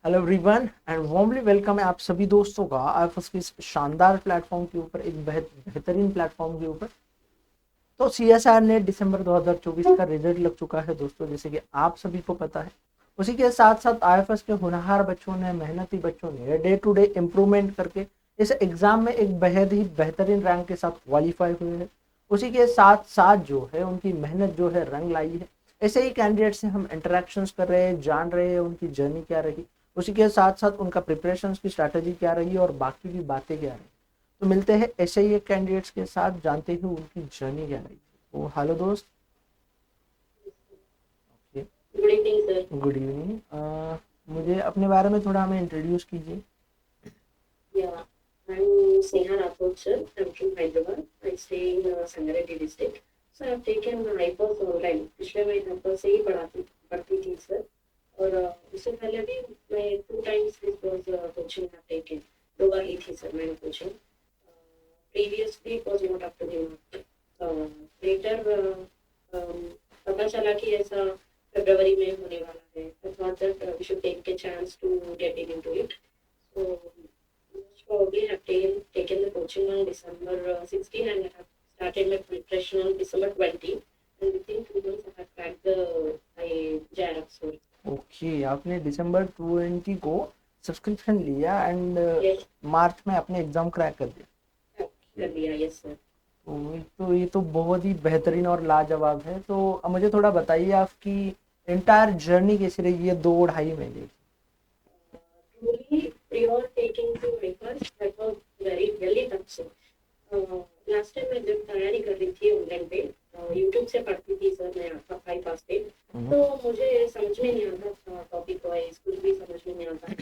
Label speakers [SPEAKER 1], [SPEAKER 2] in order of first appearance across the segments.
[SPEAKER 1] Hello everyone and warmly welcome है आप सभी दोस्तों का आईएफएस के इस शानदार प्लेटफॉर्म के ऊपर, एक बेहतरीन प्लेटफॉर्म के ऊपर। तो सीएसआर ने दिसंबर 2024 का रिजल्ट लग चुका है दोस्तों, जैसे कि आप सभी को पता है। उसी के साथ साथ आईएफएस के होनहार बच्चों ने, मेहनती बच्चों ने डे टू डे इम्प्रूवमेंट करके इस एग्जाम में एक बेहद ही बेहतरीन रैंक के साथ क्वालिफाई हुए हैं। उसी के साथ साथ जो है उनकी मेहनत जो है रंग लाई है। ऐसे ही कैंडिडेट से हम इंटरेक्शंस कर रहे हैं, जान रहे हैं उनकी जर्नी क्या रही, उसी के साथ साथ उनका प्रिपरेशन की स्ट्रैटेजी क्या रही और बाकी भी बातें क्या रही। तो मिलते हैं ऐसे ही एक कैंडिडेट्स के साथ, जानते हैं उनकी जर्नी क्या रही। तो हेलो दोस्त।
[SPEAKER 2] Good evening sir.
[SPEAKER 1] Good evening. मुझे अपने बारे में थोड़ा हमें इंट्रोड्यूस कीजिए।
[SPEAKER 2] Yeah, I'm Sneha Rathod, sir. I'm from Hyderabad. I stay in Sangareddy district. So I've taken IPOS online. पिछले मैं IPOS से ही पढ़ती थी सर। और उससे पहले भी मैं 2 times this was coaching have taken. 2 बार ली थी सर मैंने coaching. Previously it was not up to the mark. Later पता चला कि ऐसा फरवरी में होने वाला है. I thought that we should take a chance to get into it. So most probably have taken the coaching on December 16 and have started my preparation on December 20. And within 2 months, I have cracked the JRF score.
[SPEAKER 1] Okay, आपने दिसंबर 20 को subscription लिया and
[SPEAKER 2] Yes,
[SPEAKER 1] मार्च में अपने exam crack कर दिया।
[SPEAKER 2] कर दिया yes sir.
[SPEAKER 1] तो ये तो बहुत ही बेहतरीन और लाजवाब है। तो अब मुझे थोड़ा बताइए आपकी इंटायर जर्नी कैसी रही है 2 ढाई महीने की।
[SPEAKER 2] Truly, prior taking to breakfast, that was very really tough sir. Last time मैं जब तैयारी कर रही थी ऑनलाइन पे यूट्यूब से पढ़ती थी सर मैं आपका 5 पास पे. तो मुझे समझ में नहीं आता था टॉपिक वाइज कुछ भी समझ में नहीं आता.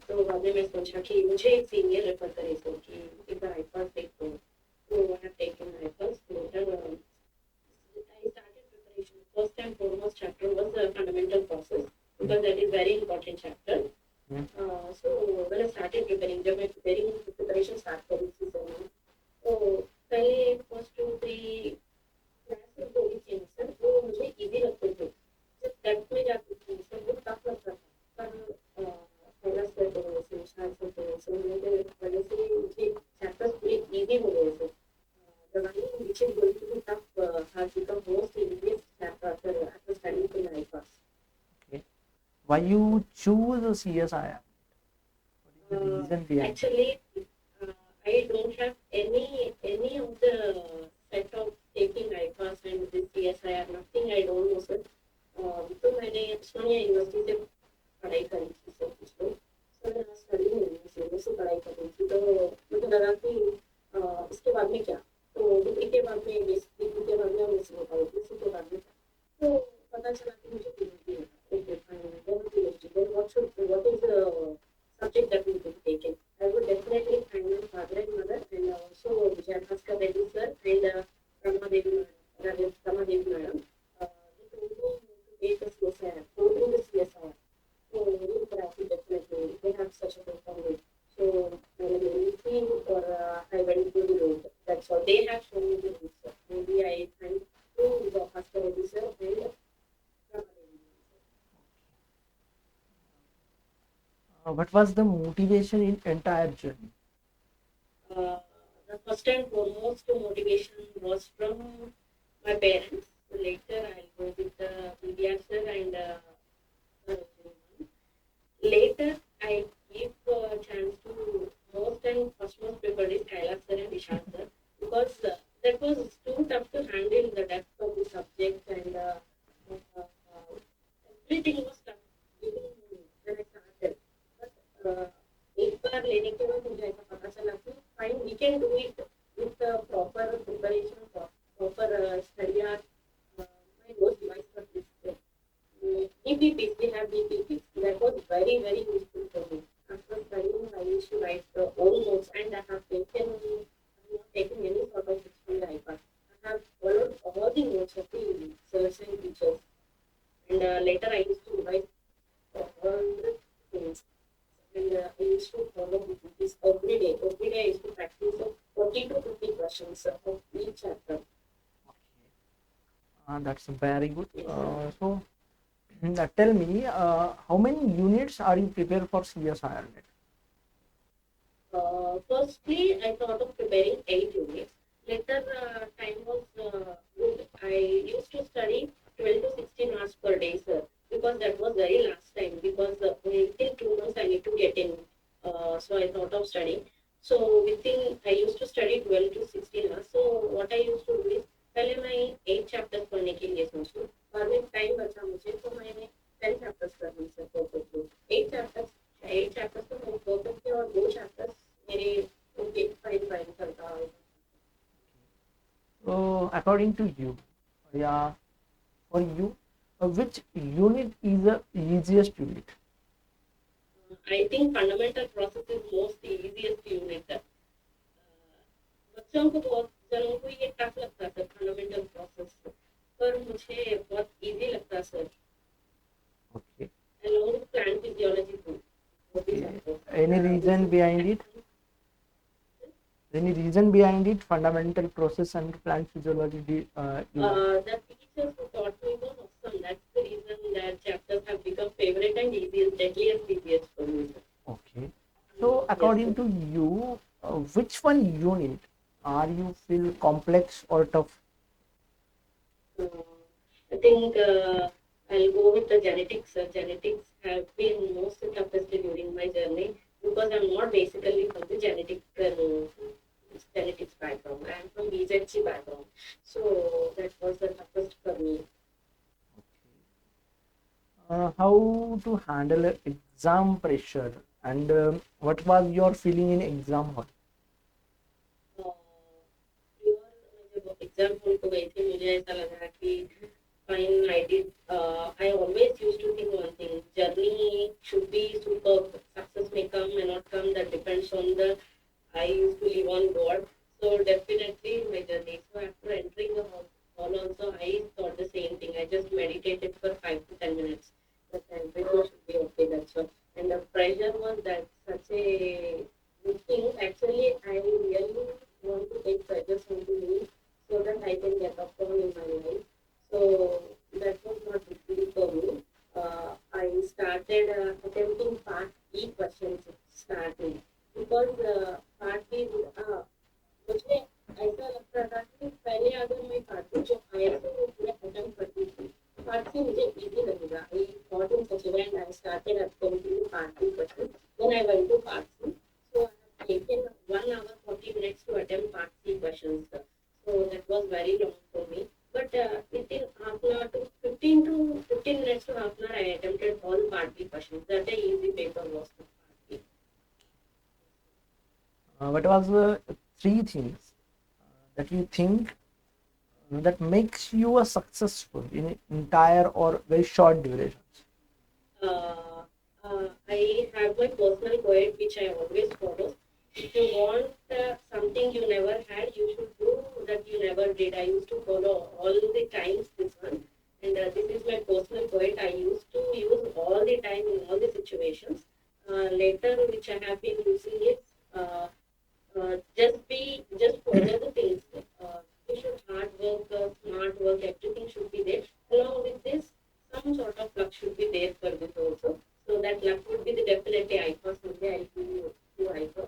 [SPEAKER 2] तो बाद में मैं सोचा कि मुझे एक सीनियर रेफर करे सो कि एक बार आईपास देख लो. तो आई हैव टेकन आईपास letter. I started preparation. First and foremost chapter was the fundamental process because that is very important chapter. So when I started preparing, जब मैं preparation start करी थी सर मैं, तो पहले फर्स्ट 2 3 क्लासेस जो भी थे सर वो मुझे इजी लगते थे. जब डेप्थ में जाती थी सर वो टफ लगता था. पर पहला स्टेप सेमिस्टर से तो समझने की वजह से मुझे चैप्टर्स पूरे इजी हो गए थे. The one which is going to be tough has become most easiest chapter after studying in IPAS.
[SPEAKER 1] Why you choose CSIR? What is the reason behind it?
[SPEAKER 2] Actually, I don't have any of the set of taking IPAS and this CSIR. Nothing I don't know sir. तो मैंने उस्मानिया university से पढ़ाई करी थी sir कुछ तो. Sir मैं study university से पढ़ाई कर रही थी तो मुझे लगा कि इसके बाद में क्या. तो डिग्री के बाद में डिग्री के बाद में मैं इसमें पाई इसी के बाद में तो पता चला कि मुझे पीएचडी है. Okay fine then PhD then what is the subject that we will be taking. I would definitely thank my father and mother and also Jayabhaskar Reddy sir and Rama Devi madam. They told me to take a CSIR, go through the CSIR. So definitely they have such a good foundation. So मैंने मेरी थी और I went to the road. That's all. They have shown me the route sir. Maybe I thank to Jayabhaskar Reddy sir and Rama Devi.
[SPEAKER 1] What was the motivation in entire journey?
[SPEAKER 2] Uh, the first and foremost motivation was from my parents. Later, I'll go with the PDR sir and Sarojini. Later, I give a chance to most and first most preferred is Kailash sir and Vishal sir because that was too tough to handle the depth of the subject and everything was tough even when I started. But एक बार लेने के बाद मुझे ऐसा पता चला कि fine we can do it with proper preparation proper study or my most device for this BPPs. We have BPPs. That was very very useful for me. After studying, I used to write own notes, and I have not taken any sort of books from the iPad. I have followed all the notes of the sirs and teachers, and later I used to revise all the things. And I used to follow this every day. Every day I used to practice 40 to 50 questions of each chapter.
[SPEAKER 1] That's very good.
[SPEAKER 2] Yes.
[SPEAKER 1] So Tell me, how many units are you prepared for CSIR net?
[SPEAKER 2] Firstly, I thought of preparing 8 units. Later, time was good. I used to study 12 to 16 hours per day, sir, because that was very last time. Because within 2 months, I need to get in. So I thought of studying. So I used to study 12 to 16 hours. So what I used to do is, पहले मैं 8 chapters पढ़ने के लिए सोचूं और में time बचा मुझे तो मैंने 10 चैप्टर्स कर ली सर परफेक्टली 8 चैप्टर्स तो मैं परफेक्टली और 2 चैप्टर्स मेरे ओके फाइन फाइन चलता है
[SPEAKER 1] So, according to you, yeah, for you, which unit is the easiest unit?
[SPEAKER 2] I think fundamental process is most easiest unit बच्चों को बहुत जनों को ये टफ लगता है फंडामेंटल प्रोसेस पर मुझे बहुत इजी लगता है sir
[SPEAKER 1] Okay.
[SPEAKER 2] along with plant physiology too.
[SPEAKER 1] Any reason behind it? Any reason behind it? Fundamental process and plant physiology. You like?
[SPEAKER 2] The teachers who taught me was awesome. That's the reason that chapters have become favorite and easiest, deadliest, easiest for me.
[SPEAKER 1] Okay. So, according to you, which one unit are you feel complex or tough?
[SPEAKER 2] Uh, I think I'll go with the genetics. Genetics have been most toughest during my journey because I'm not basically from the genetics background. I'm from BZG background. So that was the toughest for me.
[SPEAKER 1] How to handle exam pressure, and what was your feeling in exam hall?
[SPEAKER 2] Exam hall को गई थी मुझे ऐसा लगा कि fine I did I always used to think one thing journey should be superb success may come may not come that depends on the I used to live on God so definitely my journey so after entering the hall also I thought the same thing I just meditated for 5 to 10 minutes that everything should be okay that's all and the pressure was that such a good thing actually I really want to take pressures into me so that I can get up on in my life. So that was not difficult for me. I started attempting part E questions starting because part B मुझे ऐसा लगता था कि पहले अगर मैं part B जो आया तो वो पूरा अटेम्प्ट करती थी पार्ट सी मुझे इजी लगेगा I thought in such way and I started attempting part B question then I went to part C so I have taken 1 hour 40 minutes to attempt part C questions. So that was very long for me. But within half an hour to 15 minutes to half an hour, I attempted all part B questions. That a easy paper was the part B.
[SPEAKER 1] What was the three things that you think that makes you a successful in entire or very short durations?
[SPEAKER 2] I have my personal quote which I always follow. If you want something you never had, you should do that you never did. I used to follow all the times this one, and this is my personal quote. I used to use all the time in all the situations. Later, which I have been using it, just follow the things. You should hard work, smart work, everything should be there. Along with this, some sort of luck should be there for this also. So that luck would be the definitely IFA someday I'll do IFA.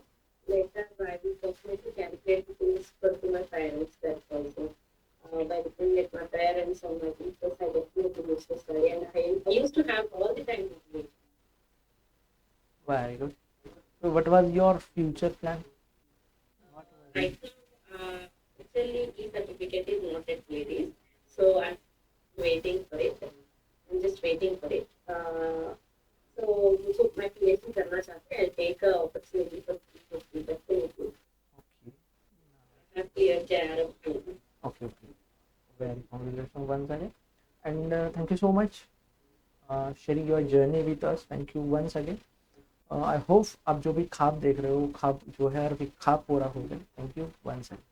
[SPEAKER 2] Later I will definitely calculate the things for to my parents that also. By looking at my parents or my teachers, I definitely used to study and I used to have all the time to do it.
[SPEAKER 1] Very good. So, what was your future plan?
[SPEAKER 2] Right now, actually, e-certificate is not at ladies, so I'm waiting for it. I'm just waiting for it. So, मुझे my PhD करना चाहते हैं. I'll take a opportunity for PhD definitely.
[SPEAKER 1] Okay.
[SPEAKER 2] I have cleared JRF too.
[SPEAKER 1] Okay. Very congratulations once again, and thank you so much sharing your journey with us. Thank you once again. I hope आप जो भी ख्वाब देख रहे हो ख्वाब जो है अभी ख्वाब पूरा हो गया thank you once again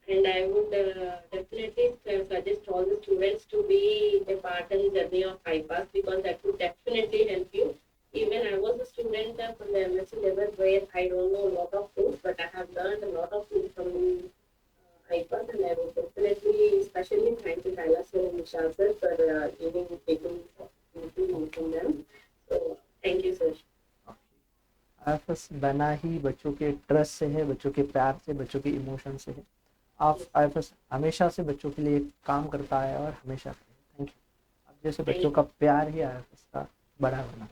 [SPEAKER 2] And I would definitely suggest all the students to be a part in the journey of IPAS because that would definitely help you. Even I was a student from the MSc level where I don't know a lot of things, but I have learned a lot of things from IPAS, and I would definitely, especially thank you, Kailash sir and Vishal sir, for taking
[SPEAKER 1] IFS बना ही बच्चों के trust से है, बच्चों के प्यार से, बच्चों के इमोशन से है। आप आईएफएस हमेशा से बच्चों के लिए काम करता है और हमेशा करेगा। Thank you. आप जैसे बच्चों का प्यार ही आईएफएस का बड़ा बना।